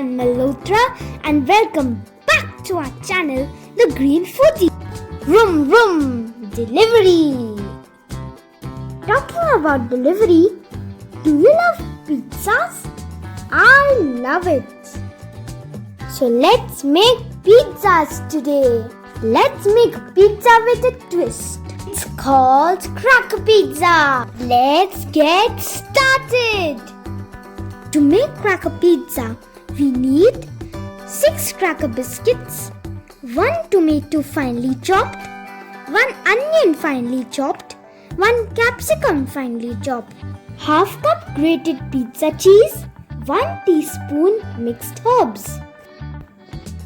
I'm Malhotra and welcome back to our channel, The Green Foodie. Vroom vroom, delivery. Talking about delivery, do you love pizzas? I love it. So let's make pizzas today. Let's make pizza with a twist. It's called Cracker Pizza. Let's get started. To make Cracker Pizza, we need 6 Cracker Biscuits, 1 tomato finely chopped, 1 onion finely chopped, 1 capsicum finely chopped, half cup grated pizza cheese, 1 teaspoon mixed herbs.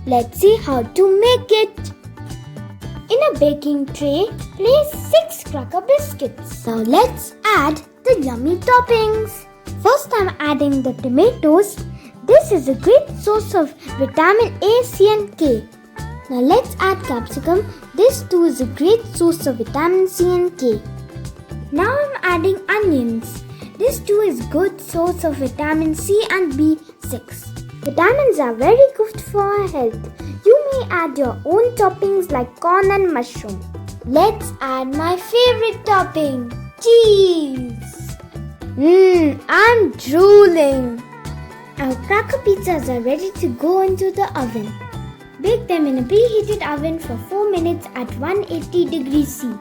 Let's see how to make it. In a baking tray, place 6 Cracker Biscuits. Now let's add the yummy toppings. First I'm adding the tomatoes. This is a great source of vitamin A, C and K. Now let's add capsicum. This too is a great source of vitamin C and K. Now I'm adding onions. This too is good source of vitamin C and B6. Vitamins are very good for our health. You may add your own toppings like corn and mushroom. Let's add my favorite topping, cheese. I'm drooling. Our cracker pizzas are ready to go into the oven. Bake them in a preheated oven for 4 minutes at 180 degrees C.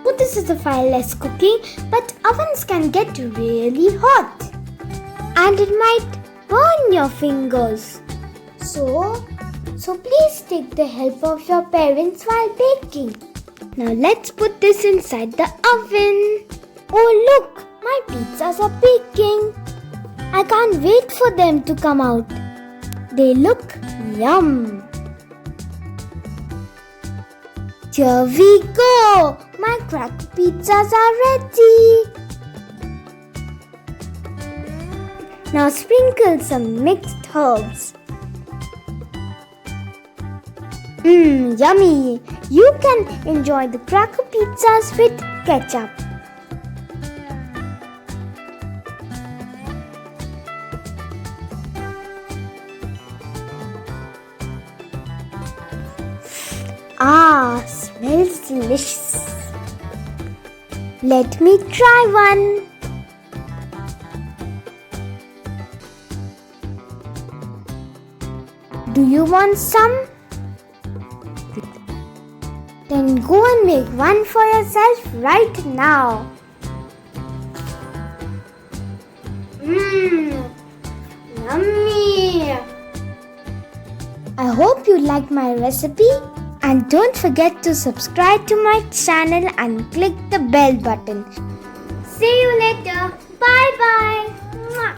Oh, this is a fireless cooking, but ovens can get really hot. And it might burn your fingers. So please take the help of your parents while baking. Now let's put this inside the oven. Oh look, my pizzas are baking. I can't wait for them to come out. They look yum. Here we go. My cracker pizzas are ready. Now sprinkle some mixed herbs. Yummy! You can enjoy the cracker pizzas with ketchup. Smells delicious. Let me try one. Do you want some? Then go and make one for yourself right now. Yummy! I hope you like my recipe and don't forget to subscribe to my channel and click the bell button. See you later. Bye bye.